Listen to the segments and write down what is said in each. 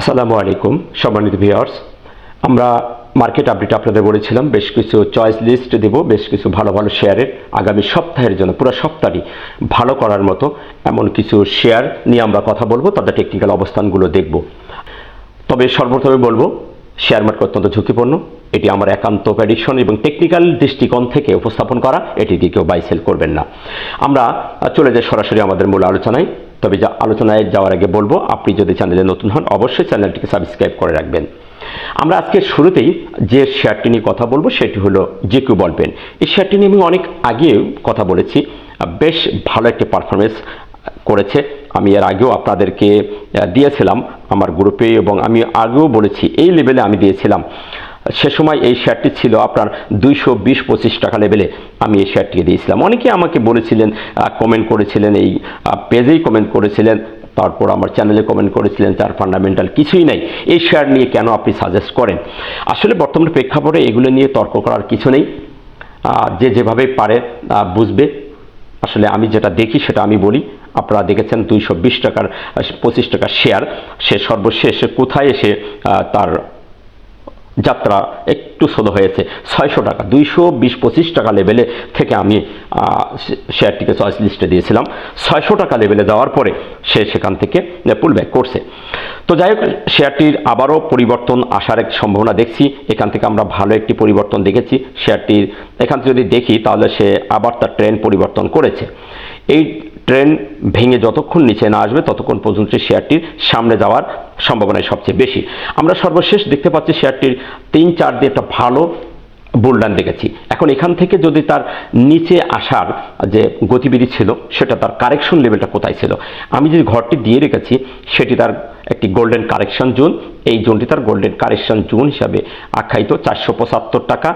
আসসালামু আলাইকুম সম্মানিত ভিউয়ার্স, আমরা মার্কেট আপডেট আপনাদের বলেছিলাম বেশ কিছু চয়েস লিস্ট দেব, বেশ কিছু ভালো ভালো শেয়ারের আগামী সপ্তাহের জন্য পুরো সপ্তাহটি ভালো করার মতো এমন কিছু শেয়ার নিয়ে আমরা কথা বলবো, তাদের টেকনিক্যাল অবস্থানগুলো দেখব। তবে সর্বপ্রথমে বলবো শেয়ার মার্কেট অত্যন্ত ঝুঁকিপূর্ণ, এটি আমার একান্ত প্রেডিকশন এবং টেকনিক্যাল দৃষ্টিকোণ থেকে উপস্থাপন করা, এটি দিয়ে কেউ বাই সেল করবেন না। আমরা চলে যাই সরাসরি আমাদের মূল আলোচনায়। তবে আলোচনায় যাওয়ার আগে বলবো, আপনি যদি চ্যানেলে নতুন হন অবশ্যই চ্যানেলটিকে সাবস্ক্রাইব করে রাখবেন। আমরা আজকে শুরুতেই যে শেয়ারটি নিয়ে কথা বলবো সেটি হলো জিকিউ বল পেন। এই শেয়ারটি নিয়ে আমি অনেক আগে কথা বলেছি, বেশ ভালো একটি পারফরমেন্স করেছে। আমি এর আগেও আপনাদেরকে দিয়েছিলাম আমার গ্রুপে, এবং আমি আগেও বলেছি এই লেভেলে আমি দিয়েছিলাম। সে সময় এই শেয়ারটি ছিল আপনার 220-25 টাকা লেভেলে আমি এই শেয়ারটিকে দিয়েছিলাম। অনেকে আমাকে বলেছিলেন, কমেন্ট করেছিলেন, এই পেজেই কমেন্ট করেছিলেন, তারপর আমার চ্যানেলে কমেন্ট করেছিলেন, তার ফান্ডামেন্টাল কিছুই নাই, এই শেয়ার নিয়ে কেন আপনি সাজেস্ট করেন। আসলে বর্তমান প্রেক্ষাপটে এগুলো নিয়ে তর্ক করার কিছু নেই, যে যেভাবে পারে বুঝবে। আসলে আমি যেটা দেখি সেটা আমি বলি। আপনারা দেখেছেন 220 টাকার 25 টাকার শেয়ার, সে সর্বশেষ কোথায় এসে তার যাত্রা একটু স্লো হয়েছে 600 টাকা, 220-25 টাকা লেভেলে থেকে আমি শেয়ারটিকে চয়েস লিস্টে দিয়েছিলাম। 600 টাকা লেভেলে যাওয়ার পরে সে সেখান থেকে পুল ব্যাক করছে। তো যাই হোক, শেয়ারটির আবারও পরিবর্তন আসার এক সম্ভাবনা দেখছি। এখান থেকে আমরা ভালো একটি পরিবর্তন দেখেছি শেয়ারটির। এখান থেকে যদি দেখি তাহলে সে আবার তার ট্রেন্ড পরিবর্তন করেছে। এই ট্রেন্ড ভেঙে যতক্ষণ নিচে না আসবে ততক্ষণ পর্যন্ত শেয়ারটির সামনে যাওয়ার সম্ভাবনাই সবচেয়ে বেশি। আমরা সর্বশেষ দেখতে পাচ্ছি শেয়ারটির 3-4 দিয়ে একটা ভালো বুলডান দেখেছি। এখন এখান থেকে যদি তার নিচে আসার যে গতিবিধি ছিল, সেটা তার কারেকশন লেভেলটা কোথায় ছিল, আমি যে ঘরটি দিয়ে রেখেছি সেটি তার একটি গোল্ডেন কারেকশন জোন। এই জোনটি তার গোল্ডেন কারেকশন জোন হিসাবে আখ্যায়িত। 475 টাকা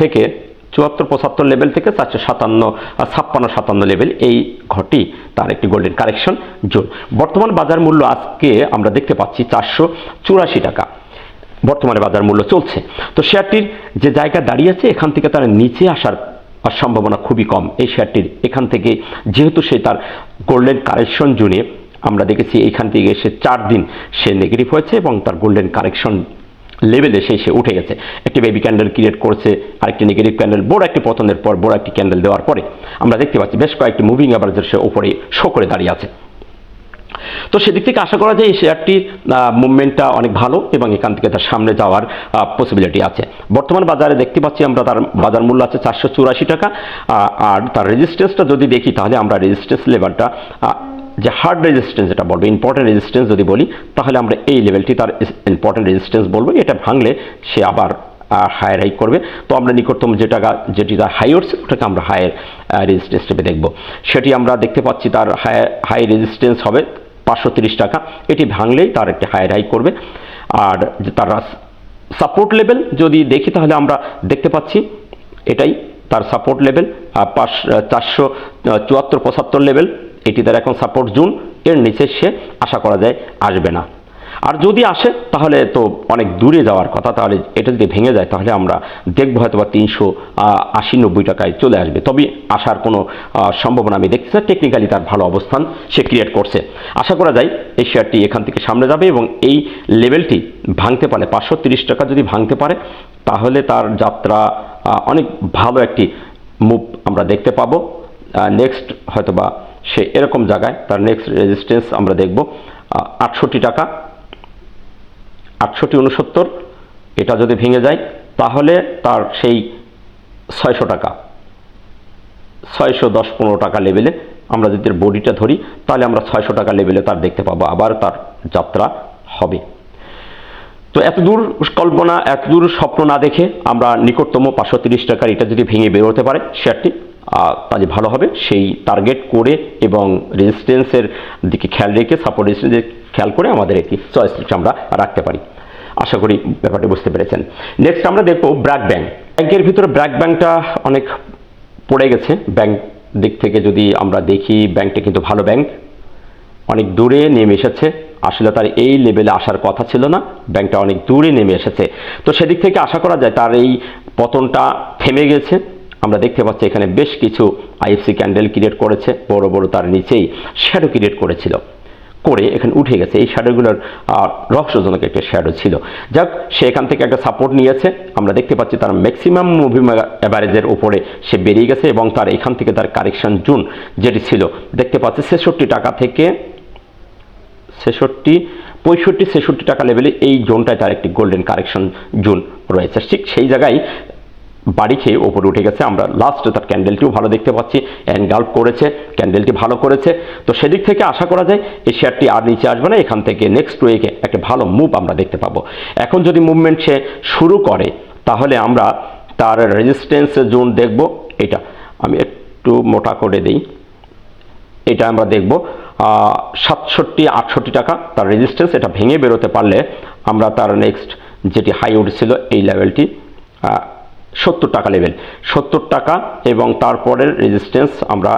থেকে 74-75 লেভেল থেকে 457-56-57 লেভেল, এই ঘরটি তার একটি গোল্ডেন কারেকশন জোন। বর্তমান বাজার মূল্য আজকে আমরা দেখতে পাচ্ছি 484 টাকা বর্তমানে বাজার মূল্য চলছে। তো শেয়ারটির যে জায়গা দাঁড়িয়েছে, এখান থেকে তার নিচে আসার সম্ভাবনা খুবই কম। এই শেয়ারটির এখান থেকে যেহেতু সে তার গোল্ডেন কারেকশন জোনে, আমরা দেখেছি এইখান থেকে এসে 4 দিন সে নেগেটিভ হয়েছে এবং তার গোল্ডেন কারেকশন লেভেলে সে উঠে গেছে। একটি বেবি ক্যান্ডেল ক্রিয়েট করেছে, আরেকটি নেগেটিভ ক্যান্ডেল, বড় একটি পতনের পর বড় একটি ক্যান্ডেল দেওয়ার পরে আমরা দেখতে পাচ্ছি বেশ কয়েকটি মুভিং অ্যাভারেজের সে উপরে শো করে দাঁড়িয়ে আছে। তো সেদিক থেকে আশা করা যায় এই শেয়ারটির মুভমেন্টটা অনেক ভালো এবং এখান থেকে তার সামনে যাওয়ার পসিবিলিটি আছে। বর্তমান বাজারে দেখতে পাচ্ছি আমরা তার বাজার মূল্য আছে 484 টাকা। আর তার রেজিস্ট্যান্সটা যদি দেখি তাহলে আমরা রেজিস্ট্যান্স লেভেলটা, যে হার্ড রেজিস্ট্যান্স যেটা বলবো, ইম্পর্টেন্ট রেজিস্ট্যান্স যদি বলি, তাহলে আমরা এই লেভেলটি তার ইম্পর্টেন্ট রেজিস্ট্যান্স বলবো। এটা ভাঙলে সে আবার হায়ার হাই করবে। তো আমরা নিকটতম যেটি তার হাই উঠছে ওটাকে আমরা হায়ার রেজিস্ট্যান্স হিসেবে দেখবো। সেটি আমরা দেখতে পাচ্ছি তার হাই রেজিস্ট্যান্স হবে 530 টাকা। এটি ভাঙলেই তার একটি হায়ার হাই করবে। আর তার সাপোর্ট লেভেল যদি দেখি তাহলে আমরা দেখতে পাচ্ছি এটাই তার সাপোর্ট লেভেল, 474-75 লেভেল, এটি তার এখন সাপোর্ট জোন। এর নিচে সে আশা করা যায় আসবে না। আর যদি আসে তাহলে তো অনেক দূরে যাওয়ার কথা। তাহলে এটা যদি ভেঙে যায় তাহলে আমরা দেখবো হয়তো বা 380-90 টাকায় চলে আসবে। তবে আসার কোনো সম্ভাবনা আমি দেখছি না। টেকনিক্যালি তার ভালো অবস্থান সে ক্রিয়েট করছে। আশা করা যায় এই শেয়ারটি এখান থেকে সামনে যাবে এবং এই লেভেলটি ভাঙতে পারে, 530 টাকা যদি ভাঙতে পারে তাহলে তার যাত্রা অনেক ভালো একটি মুভ আমরা দেখতে পাবো। নেক্সট হয়তোবা সে এরকম জায়গায় তার নেক্সট রেজিস্ট্যান্স আমরা দেখব 68 টাকা, 68-69। এটা যদি ভেঙে যায় তাহলে তার সেই 600 টাকা, 610-15 টাকা লেভেলে আমরা যদি বডিটা ধরি তাহলে আমরা 600 টাকা লেভেলে তার দেখতে পাবো, আবার তার যাত্রা হবে। তো এত দূর কল্পনা, এত দূর স্বপ্ন না দেখে আমরা নিকটতম 530 টাকার এটা যদি ভেঙে বের হতে পারে শেয়ারটি, তাহলে ভালো হবে। সেই টার্গেট করে এবং রেজিস্ট্যান্সের দিকে খেয়াল রেখে, সাপোর্ট রেজিস্ট্যান্সের খেয়াল করে আমাদের একটি চয়েস লিস্ট আমরা রাখতে পারি। আশা করি ব্যাপারটি বুঝতে পেরেছেন। নেক্সট আমরা দেখব ব্র্যাক ব্যাংক। ব্যাংকের ভিতরে ব্র্যাক ব্যাংকটা অনেক পড়ে গেছে। ব্যাংক দিক থেকে যদি আমরা দেখি, ব্যাংকটা কিন্তু ভালো ব্যাংক, অনেক দূরে নেমে এসেছে। আসলে তার এই লেভেলে আসার কথা ছিল না, ব্যাংকটা অনেক দূরে নেমে এসেছে। তো সেদিক থেকে আশা করা যায় তার এই পতনটা থেমে গেছে। আমরা দেখতে পাচ্ছি এখানে বেশ কিছু আইএফসি ক্যান্ডেল ক্রিয়েট করেছে, বড় বড় তার নিচেই শ্যাডো ক্রিয়েট করেছিল। করে এখানে উঠে গেছে। এই শ্যাডোগুলোর রহস্যজনক একটা শ্যাডো ছিল। যাক, সে এখান থেকে একটা সাপোর্ট নিয়েছে। আমরা দেখতে পাচ্ছি তার ম্যাক্সিমাম মুভিং অ্যাভারেজের উপরে সে বেরিয়ে গেছে এবং তার এখান থেকে তার কারেকশন জোন যেটি ছিল দেখতে পাচ্ছি 66 টাকা থেকে 65-66 টাকা লেভেলে এই জোনটায় তার একটি গোল্ডেন কারেকশন জোন রয়েছে। ঠিক সেই জায়গায় বাড়ি খেয়ে ওপরে উঠে গেছে। আমরা লাস্টে তার ক্যান্ডেলটিও ভালো দেখতে পাচ্ছি, এনগাল্প করেছে, ক্যান্ডেলটি ভালো করেছে। তো সেদিক থেকে আশা করা যায় এই শেয়ারটি আর নিচে আসবে না। এখান থেকে নেক্সট উইকে একটা ভালো মুভ আমরা দেখতে পাবো। এখন যদি মুভমেন্ট সে শুরু করে তাহলে আমরা তার রেজিস্ট্যান্স জোন দেখব। এটা আমি একটু মোটা করে দিই, এটা আমরা দেখব 67-68 টাকা তার রেজিস্ট্যান্স। এটা ভেঙে বেরোতে পারলে আমরা তার নেক্সট যেটি হাই উঠছিল এই লেভেলটি 70 টাকা লেভেল, 70 টাকা এবং তারপরের রেজিস্ট্যান্স আমরা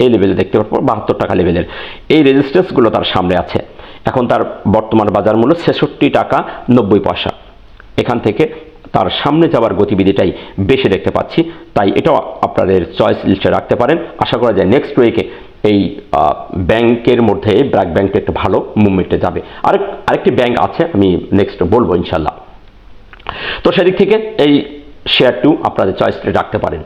এই লেভেলে দেখতে পাবো 72 টাকা লেভেলের। এই রেজিস্ট্যান্সগুলো তার সামনে আছে। এখন তার বর্তমান বাজার মূল্য 66 টাকা 90 পয়সা। এখান থেকে তার সামনে যাওয়ার গতিবিধিটাই বেশি দেখতে পাচ্ছি, তাই এটাও আপনাদের চয়েস লিস্টে রাখতে পারেন। আশা করা যায় নেক্সট উইকে এই ব্যাংকের মধ্যে ব্র্যাক ব্যাংকটা একটু ভালো মুভমেন্টে যাবে। আরেকটি ব্যাংক আছে, আমি নেক্সট বলবো ইনশাল্লাহ। তো সেদিক থেকে এই শেয়ারটিও আপনাদের চয়েস রাখতে পারেন।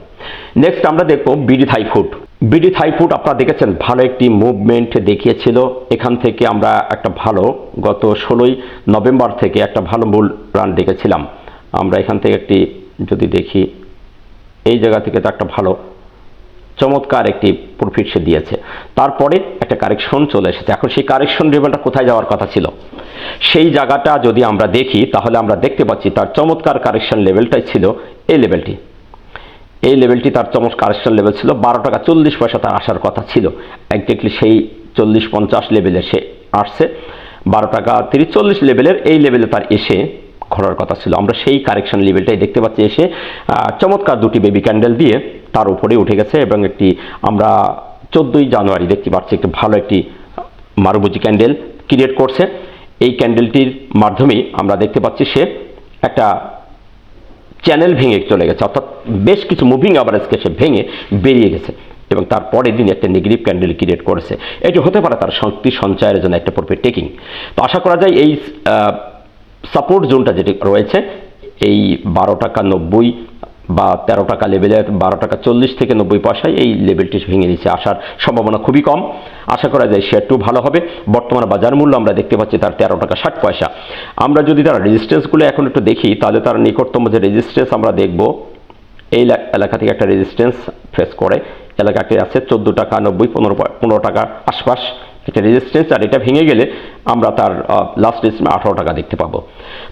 নেক্সট আমরা দেখবো BD Thai food. BD Thai food আপনারা দেখেছেন ভালো একটি মুভমেন্ট দেখিয়েছিল। এখান থেকে আমরা একটা ভালো গত 16ই নভেম্বর থেকে একটা ভালো বুল রান দেখেছিলাম। আমরা এখান থেকে একটি যদি দেখি এই জায়গা থেকে তো একটা ভালো চমৎকার একটি প্রফিট সে দিয়েছে। তারপরে একটা কারেকশন চলে এসেছে। এখন সেই কারেকশন লেভেলটা কোথায় যাওয়ার কথা ছিল সেই জায়গাটা যদি আমরা দেখি তাহলে আমরা দেখতে পাচ্ছি তার চমৎকার কারেকশন লেভেলটাই ছিল এই লেভেলটি। এই লেভেলটি তার চমৎকার কারেকশন লেভেল ছিল 12 টাকা 40 পয়সা তার আসার কথা ছিল। একজাক্টলি সেই 40-50 লেভেলে সে আসছে। 12 টাকা 30-40 লেভেলের এই লেভেলে তার এসে ঘোরার কথা ছিল। আমরা সেই কারেকশন লেভেলটাই দেখতে পাচ্ছি এসে চমৎকার দুটি বেবি ক্যান্ডেল দিয়ে তার উপরে উঠে গেছে এবং একটি আমরা 14ই জানুয়ারি দেখতে পাচ্ছি একটি ভালো একটি মারুবুজি ক্যান্ডেল ক্রিয়েট করছে। এই ক্যান্ডেলটির মাধ্যমেই আমরা দেখতে পাচ্ছি সে একটা চ্যানেল ভেঙে চলে গেছে, অর্থাৎ বেশ কিছু মুভিং অ্যাভারেজকে সে ভেঙে বেরিয়ে গেছে এবং তারপরের দিন একটা নেগেটিভ ক্যান্ডেল ক্রিয়েট করেছে। এটি হতে পারে তার শক্তি সঞ্চয়ের জন্য একটা প্রফিট টেকিং। তো আশা করা যায় এই সাপোর্ট জোনটা যেটি রয়েছে এই 12 টাকা 90 বা 13 টাকা লেভেলের 12 টাকা 40 থেকে 90 পয়সায় এই লেভেলটি ভেঙে নিচে আসার সম্ভাবনা খুবই কম। আশা করা যায় শেয়ারটিও ভালো হবে। বর্তমান বাজার মূল্য আমরা দেখতে পাচ্ছি তার 13 টাকা 60 পয়সা। আমরা যদি তার রেজিস্ট্যান্সগুলো এখন একটু দেখি তাহলে তার নিকটতম যে রেজিস্ট্যান্স আমরা দেখব এই এলাকা থেকে একটা রেজিস্ট্যান্স ফেস করে এলাকাটি আছে 14 টাকা 90 15 টাকা আশপাশ একটা রেজিস্ট্যান্স। আর এটা ভেঙে গেলে আমরা তার লাস্ট রেজিস্ট্যান্স 18 টাকা দেখতে পাবো।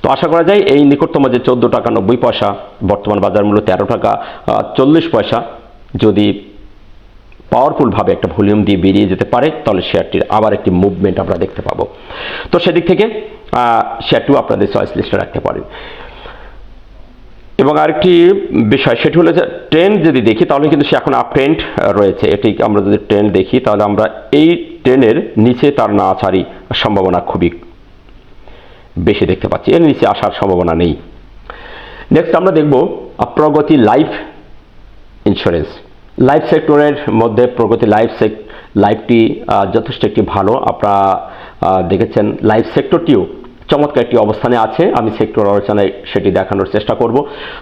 তো আশা করা যায় এই নিকটতম যে 14 টাকা 90 পয়সা বর্তমান বাজার মূল্য 13 টাকা 40 পয়সা যদি পাওয়ারফুলভাবে একটা ভলিউম দিয়ে বেরিয়ে যেতে পারে তাহলে শেয়ারটির আবার একটি মুভমেন্ট আমরা দেখতে পাবো। তো সেদিক থেকে শেয়ারটিও আপনাদের চয়েস লিস্টে রাখতে পারেন। এবং আরেকটি বিষয় সেটি হলো যে ট্রেন্ড যদি দেখি তাহলে কিন্তু সে এখন আপ ট্রেন্ড রয়েছে। এটি আমরা যদি ট্রেন্ড দেখি তাহলে আমরা এই ট্রেন্ডের নিচে তার না আসারই সম্ভাবনা খুবই বেশি দেখতে পাচ্ছি, এর নিচে আসার সম্ভাবনা নেই। নেক্সট আমরা দেখব প্রগতি লাইফ ইন্স্যুরেন্স। লাইফ সেক্টরের মধ্যে প্রগতি লাইফটি যথেষ্ট একটি ভালো। আপনারা দেখেছেন লাইফ সেক্টরটিও চমৎকার একটি অবস্থানে আছে। আমি সেক্টর আলোচনায় সেটি দেখানোর চেষ্টা করব।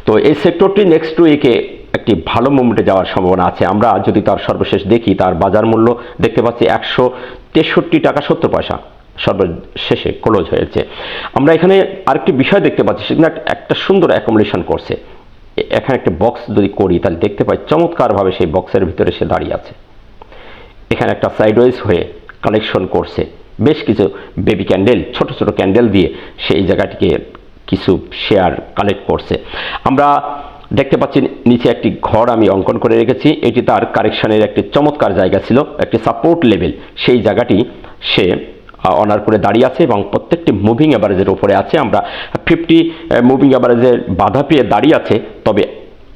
তো এই সেক্টরটি নেক্সট উইকে একটি ভালো মুভমেন্টে যাওয়ার সম্ভাবনা আছে। আমরা যদি তার সর্বশেষ দেখি তার বাজার মূল্য দেখতে পাচ্ছি 163 টাকা 70 পয়সা সর্বশেষে ক্লোজ হয়েছে। আমরা এখানে আরেকটি বিষয় দেখতে পাচ্ছি, সেখানে একটা সুন্দর অ্যাকোমোডেশন করছে। এখানে একটা বক্স যদি করি তাহলে দেখতে পাই চমৎকারভাবে সেই বক্সের ভিতরে সে দাঁড়িয়ে আছে। এখানে একটা সাইডওয়েজ হয়ে কালেকশন করছে বেশ কিছু বেবি ক্যান্ডেল ছোট ছোট ক্যান্ডেল দিয়ে সেই জায়গাটিকে কিছু শেয়ার কালেক্ট করছে। আমরা দেখতে পাচ্ছি নিচে একটি ঘর আমি অঙ্কন করে রেখেছি। এটি তার কারেকশনের একটি চমৎকার জায়গা ছিল, একটি সাপোর্ট লেভেল। সেই জায়গাটি সে অনার করে দাঁড়িয়ে আছে এবং প্রত্যেকটি মুভিং অ্যাভারেজের উপরে আছে। আমরা 50 মুভিং অ্যাভারেজের বাধা পেয়ে দাঁড়িয়ে আছে, তবে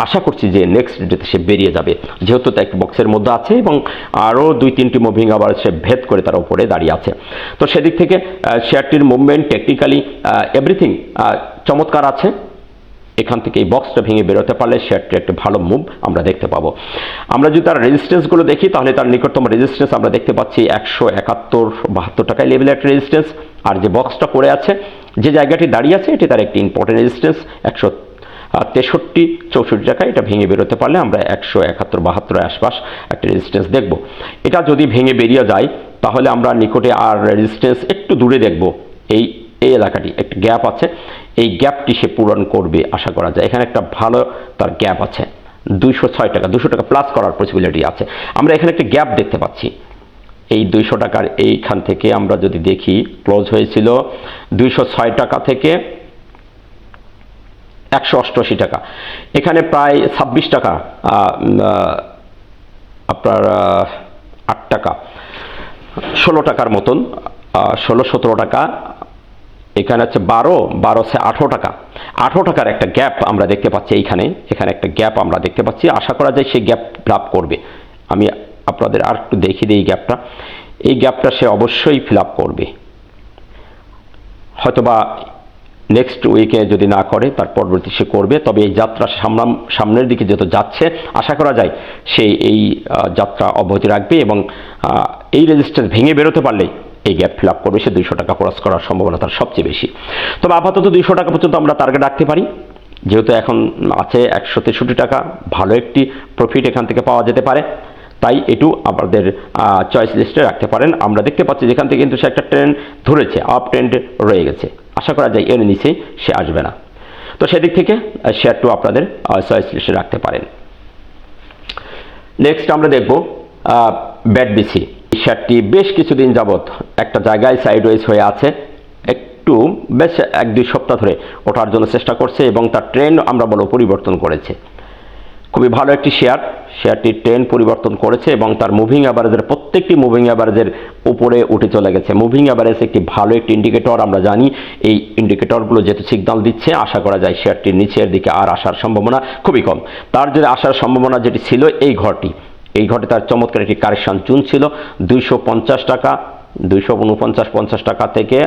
আশা করছি যে নেক্সট ডেতে সে বেরিয়ে যাবে, যেহেতু তা একটি বক্সের মধ্যে আছে এবং আরও 2-3টি মুভিং অ্যাভারেজ সে ভেদ করে তার উপরে দাঁড়িয়ে আছে। তো সেদিক থেকে শেয়ারটির মুভমেন্ট টেকনিক্যালি এভরিথিং চমৎকার আছে। এখান থেকে এই বক্সটা ভেঙে বেরোতে পারলে শেয়ারটি একটা ভালো মুভ আমরা দেখতে পাবো। আমরা যদি তার রেজিস্ট্যান্সগুলো দেখি তাহলে তার নিকটতম রেজিস্ট্যান্স আমরা দেখতে পাচ্ছি 171-72 টাকায় লেভেলের একটা রেজিস্ট্যান্স। আর যে বক্সটা পড়ে আছে, যে জায়গাটি দাঁড়িয়ে আছে, এটি তার একটি ইম্পর্টেন্ট রেজিস্ট্যান্স 163-64 টাকা। এটা ভেঙে বেরোতে পারলে আমরা 171-72 আশপাশ একটা রেজিস্ট্যান্স দেখব। এটা যদি ভেঙে বেরিয়ে যায় তাহলে আমরা নিকটে আর রেজিস্ট্যান্স একটু দূরে দেখব। এই এলাকাটি একটা গ্যাপ আছে, এই গ্যাপটি সে পূরণ করবে আশা করা যায়। এখানে একটা ভালো তার গ্যাপ আছে 206 টাকা, 200 টাকা প্লাস করার পসিবিলিটি আছে। আমরা এখানে একটা গ্যাপ দেখতে পাচ্ছি। এই 200 টাকার এইখান থেকে আমরা যদি দেখি, ক্লোজ হয়েছিল 206 টাকা থেকে 188 টাকা। এখানে প্রায় 26 টাকা, আপনার 8 টাকা, 16 টাকার মতন, 16-17 টাকা। এখানে হচ্ছে 12-18 টাকা, 18 টাকার একটা গ্যাপ আমরা দেখতে পাচ্ছি। এখানে একটা গ্যাপ আমরা দেখতে পাচ্ছি। আশা করা যায় সেই গ্যাপ ফিল আপ করবে। আমি আপনাদের আর একটু দেখিয়ে দিই এই গ্যাপটা সে অবশ্যই ফিল আপ করবে। হয়তোবা নেক্সট উইকে যদি না করে তার পরবর্তী সে করবে। তবে এই যাত্রা সামনের দিকে যত যাচ্ছে আশা করা যায় সে এই যাত্রা অব্যাহতি রাখবে এবং এই রেজিস্ট্যান্স ভেঙে বেরোতে পারলেই এই গ্যাপ ফিল আপ করবে। সে 200 টাকা ক্রস করার সম্ভাবনা তার সবচেয়ে বেশি। তবে আপাতত 200 টাকা পর্যন্ত আমরা টার্গেট রাখতে পারি, যেহেতু এখন আছে 163 টাকা। ভালো একটি প্রফিট এখান থেকে পাওয়া যেতে পারে, তাই এটু আপনাদের চয়েস লিস্টে রাখতে পারেন। আমরা দেখতে পাচ্ছি যেখান থেকে কিন্তু সে একটা ট্রেন্ড ধরেছে, আপ ট্রেন্ড রয়ে গেছে। আশা করা যায় এর নিচেই সে আসবে না। তো সেদিক থেকে শেয়ারটু আপনাদের চয়েস লিস্টে রাখতে পারেন। নেক্সট আমরা দেখব ব্যাটবিসি। শেয়ারটি বেশ কিছুদিন যাবৎ একটা জায়গায় সাইডওয়েজ হয়ে আছে, একটু বেশ 1-2 সপ্তাহ ধরে ওঠার জন্য চেষ্টা করছে এবং তার ট্রেন্ড আমরা বলবো পরিবর্তন করেছে। খুবই ভালো একটি শেয়ারটি ট্রেন্ড পরিবর্তন করেছে এবং তার মুভিং অ্যাভারেজের প্রত্যেকটি মুভিং অ্যাভারেজের উপরে উঠে চলে গেছে। মুভিং অ্যাভারেজ একটি ভালো একটি ইন্ডিকেটর, আমরা জানি। এই ইন্ডিকেটরগুলো যেহেতু সিগন্যাল দিচ্ছে, আশা করা যায় শেয়ারটির নিচের দিকে আর আসার সম্ভাবনা খুবই কম। তার যদি আসার সম্ভাবনা যেটি ছিল এই ঘরটি তার চমৎকার একটি কারেকশন জুন ছিল 250 টাকা, 249-50 টাকা থেকে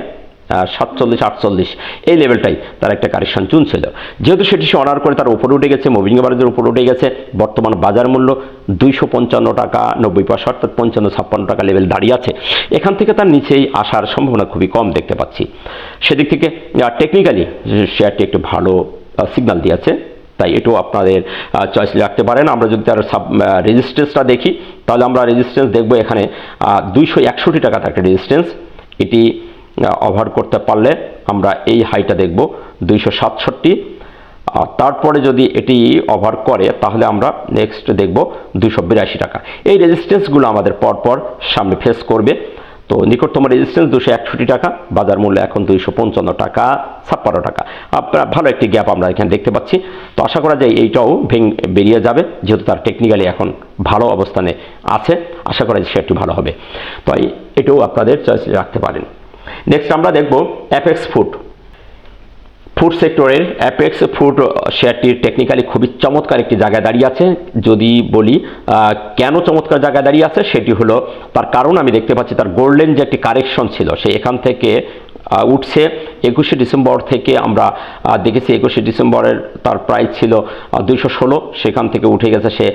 47-48 এই লেভেলটাই তার একটা কারেকশন জুন ছিল। যেহেতু সেটি সে অনার করে তার উপরে উঠে গেছে, মুভিং অ্যাভারেজের উপরে উঠে গেছে। বর্তমান বাজার মূল্য 255 টাকা 90 পয়সা, অর্থাৎ 55-56 টাকা লেভেল দাঁড়িয়ে আছে। এখান থেকে তার নিচেই আসার সম্ভাবনা খুবই কম দেখতে পাচ্ছি। সেদিক থেকে টেকনিক্যালি শেয়ারটি একটু ভালো সিগন্যাল দিয়েছে, তাই এটাও আপনাদের চয়েস রাখতে পারেন। আমরা যদি তার রেজিস্ট্যান্সটা দেখি তাহলে আমরা রেজিস্ট্যান্স দেখব এখানে 261 টাকা তার একটা রেজিস্ট্যান্স। এটি ওভার করতে পারলে আমরা এই হাইটা দেখব 267। তারপরে যদি এটি ওভার করে তাহলে আমরা নেক্সট দেখব 282 টাকা। এই রেজিস্ট্যান্সগুলো আমাদের পরপর সামনে ফেস করবে। তো নিকটতম রেজিস্ট্যান্স 261 টাকা, বাজার মূল্য এখন 255 টাকা 56 টাকা। আপনার ভালো একটি গ্যাপ আমরা এখানে দেখতে পাচ্ছি। তো আশা করা যায় এইটাও বেরিয়ে যাবে, যেহেতু তার টেকনিক্যালি এখন ভালো অবস্থানে আছে। আশা করা যায় শেয়ারটি ভালো হবে, তাই এটাও আপনাদের চয়েস রাখতে পারেন। নেক্সট আমরা দেখব অ্যাপেক্স ফুড সেক্টরের অ্যাপেক্স ফুড শেয়ারটির টেকনিক্যালি খুবই চমৎকার একটি জায়গায় দাঁড়িয়ে আছে। যদি বলি কেন চমৎকার জায়গায় দাঁড়িয়ে আছে, সেটি হলো তার কারণ আমি দেখতে পাচ্ছি তার গোল্ডেন যে একটি কারেকশন ছিল সে এখান থেকে উঠছে। 21শে ডিসেম্বর থেকে আমরা দেখেছি 21শে ডিসেম্বরের তার প্রাইস ছিল 216, সেখান থেকে উঠে গেছে সে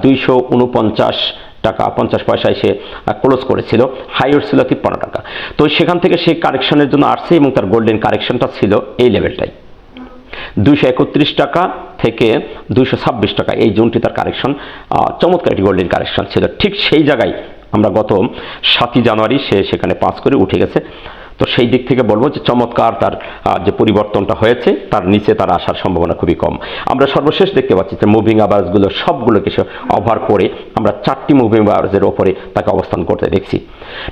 249 টাকা 50 পয়সায় সে ক্লোজ করেছিল। হাইয়ের ছিল 53 টাকা। তো সেখান থেকে সে কারেকশনের জন্য আসছে এবং তার গোল্ডেন কারেকশনটা ছিল এই লেভেলটাই 231 টাকা থেকে 226 টাকা। এই জোনটি তার কারেকশন, চমৎকার একটি গোল্ডেন কারেকশন ছিল। ঠিক সেই জায়গায় আমরা গত 7 জানুয়ারি সে সেখানে 5 করে উঠে গেছে। তো সেই দিক থেকে বলবো যে চমৎকার তার যে পরিবর্তনটা হয়েছে, তার নিচে তার আসার সম্ভাবনা খুবই কম। আমরা সর্বশেষ দেখতে পাচ্ছি যে মুভিং অ্যাভারেজগুলো সবগুলোকে সে ওভার করে আমরা 4টি মুভিং অ্যাভারেজের ওপরে তাকে অবস্থান করতে দেখছি।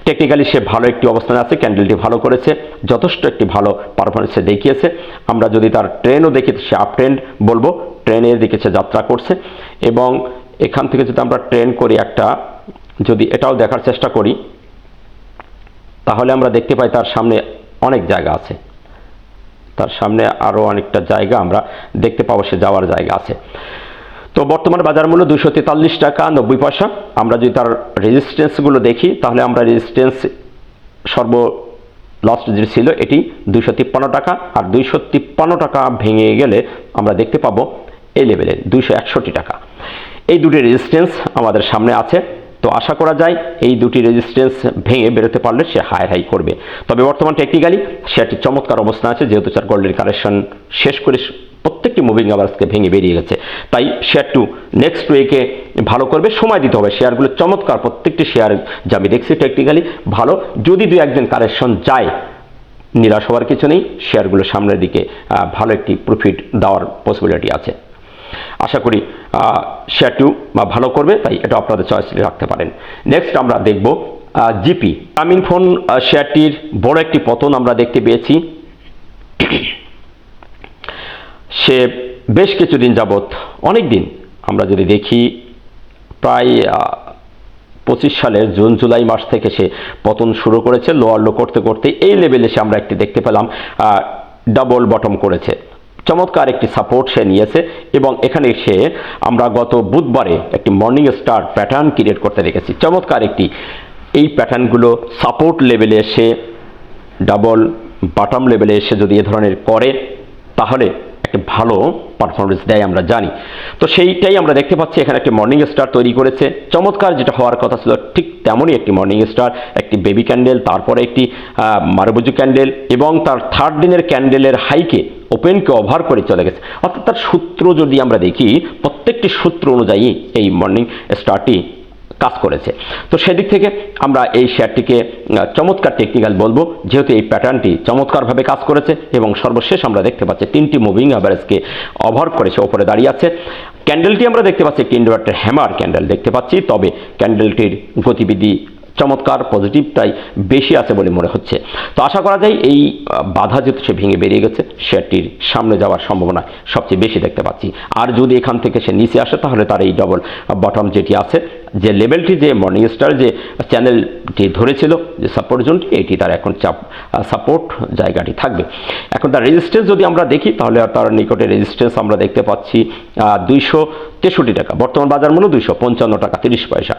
টেকনিক্যালি সে ভালো একটি অবস্থানে আছে, ক্যান্ডেলটি ভালো করেছে, যথেষ্ট একটি ভালো পারফরমেন্স দেখিয়েছে। আমরা যদি তার ট্রেনও দেখি সে আপ ট্রেন্ড বলবো, ট্রেনের দিকে সে যাত্রা করছে। এবং এখান থেকে যদি আমরা ট্রেন করি একটা, যদি এটাও দেখার চেষ্টা করি তাহলে আমরা দেখতে পাই তার সামনে অনেক জায়গা আছে, তার সামনে আরও অনেকটা জায়গা আমরা দেখতে পাবো, সে যাওয়ার জায়গা আছে। তো বর্তমান বাজার মূল্য 243 টাকা 90 পয়সা। আমরা যদি তার রেজিস্ট্যান্সগুলো দেখি তাহলে আমরা রেজিস্ট্যান্স লাস্ট যে ছিল এটি 253 টাকা, আর 253 টাকা ভেঙে গেলে আমরা দেখতে পাবো এই লেভেলে 261 টাকা। এই দুটি রেজিস্ট্যান্স আমাদের সামনে আছে। তো আশা করা যায় এই দুটি রেজিস্ট্যান্স ভেঙে বেরোতে পারলে সে হাই করবে। তবে বর্তমান টেকনিক্যালি শেয়ারটি চমৎকার অবস্থা আছে, যেহেতু চার গোল্ডের কারেকশন শেষ করে প্রত্যেকটি মুভিং অ্যাভারেজকে ভেঙে বেরিয়ে গেছে। তাই শেয়ারটু নেক্সট উইকে ভালো করবে, সময় দিতে হবে। শেয়ারগুলো চমৎকার, প্রত্যেকটি শেয়ার যা আমি দেখছি টেকনিক্যালি ভালো। যদি দু একদিন কারেকশন যায়, নিরাশ হওয়ার কিছু নেই, শেয়ারগুলো সামনের দিকে ভালো একটি প্রফিট দেওয়ার পসিবিলিটি আছে। আশা করি শেয়ারটিও ভালো করবে, তাই এটা আপনাদের চয়েস রাখতে পারেন। নেক্সট আমরা দেখব জিপি গ্রামীণফোন শেয়ারটির বড় একটি পতন আমরা দেখতে পেয়েছি। সে বেশ কিছুদিন যাবৎ, অনেক দিন আমরা যদি দেখি, প্রায় 25 সালের জুন জুলাই মাস থেকে সে পতন শুরু করেছে। লোয়ার লো করতে করতে এই লেভেলে সে আমরা একটি দেখতে পেলাম ডাবল বটম করেছে। চমৎকার একটি সাপোর্ট সে নিয়েছে এবং এখানে সে আমরা গত বুধবারে একটি মর্নিং স্টার প্যাটার্ন ক্রিয়েট করতে দেখেছি। চমৎকার একটি এই প্যাটার্নগুলো সাপোর্ট লেভেলে এসে ডাবল বটম লেভেলে এসে যদি এ ধরনের করে তাহলে একটা ভালো পারফরমেন্স দেয় আমরা জানি। তো সেইটাই আমরা দেখতে পাচ্ছি, এখানে একটি মর্নিং স্টার তৈরি করেছে। চমৎকার যেটা হওয়ার কথা ছিল ঠিক তেমনই একটি মর্নিং স্টার, একটি বেবি ক্যান্ডেল, তারপরে একটি মারুবুজু ক্যান্ডেল এবং তার থার্ড দিনের ক্যান্ডেলের হাইকে ওপেনকে ওভার করে চলে গেছে। অর্থাৎ তার সূত্র যদি আমরা দেখি, প্রত্যেকটি সূত্র অনুযায়ী এই মর্নিং স্টারটি কাজ করেছে। তো সেদিক থেকে আমরা এই শেয়ারটিকে চমৎকার টেকনিক্যাল বলবো, যেহেতু এই প্যাটার্নটি চমৎকারভাবে কাজ করেছে এবং সর্বশেষ আমরা দেখতে পাচ্ছি 3টি মুভিং অ্যাভারেজকে ওভার করেছে, ওপরে দাঁড়িয়ে আছে। ক্যান্ডেলটি আমরা দেখতে পাচ্ছি একটি ইনভার্টার হ্যামার ক্যান্ডেল দেখতে পাচ্ছি, তবে ক্যান্ডেলটির গতিবিধি চমৎকার পজিটিভটাই বেশি আছে বলে মনে হচ্ছে। তো আশা করা যায় এই বাধা যেহেতু সে ভেঙে বেরিয়ে গেছে, শেয়ারটির সামনে যাওয়ার সম্ভাবনা সবচেয়ে বেশি দেখতে পাচ্ছি। আর যদি এখান থেকে সে নিচে আসে তাহলে তার এই ডবল বটম যেটি আছে, যে লেভেলটি, যে মর্নিং স্টার যে চ্যানেলটি ধরেছিল যে সাপোর্ট জোনটি, এটি তার এখন সাপোর্ট জায়গাটি থাকবে। এখন তার রেজিস্ট্যান্স যদি আমরা দেখি তাহলে তার নিকটে রেজিস্ট্যান্স আমরা দেখতে পাচ্ছি 263 টাকা, বর্তমান বাজার মূল্য 255 টাকা 30 পয়সা।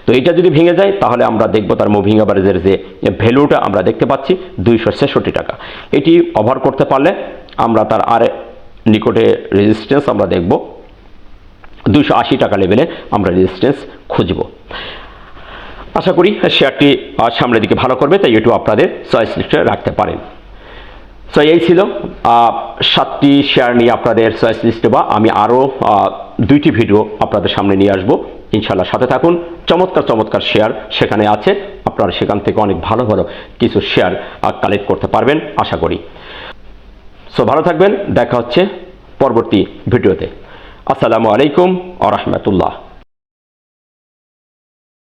তো এটা যদি ভেঙে যায় তাহলে আমরা দেখব তার মুভিং অ্যাভারেজের যে ভ্যালুটা আমরা দেখতে পাচ্ছি 266 টাকা। এটি ওভার করতে পারলে আমরা তার আর নিকটে রেজিস্ট্যান্স আমরা দেখব 280 টাকা লেভেলে আমরা রেজিস্ট্যান্স খুঁজব। আশা করি শেয়ারটি সামনের দিকে ভালো করবে, তাই এটু আপনাদের চয়েস লিস্টে রাখতে পারেন। সো এই ছিল 7টি শেয়ার নিয়ে আপনাদের চয়েস লিস্টে, বা আমি আরও 2টি ভিডিও আপনাদের সামনে নিয়ে আসবো। ইনশাল্লাহ সাথে থাকুন। চমৎকার চমৎকার শেয়ার সেখানে আছে, আপনারা সেখান থেকে অনেক ভালো ভালো কিছু শেয়ার কালেক্ট করতে পারবেন আশা করি। সো ভালো থাকবেন, দেখা হচ্ছে পরবর্তী ভিডিওতে। আসসালামু আলাইকুম ওয়া রাহমাতুল্লাহ।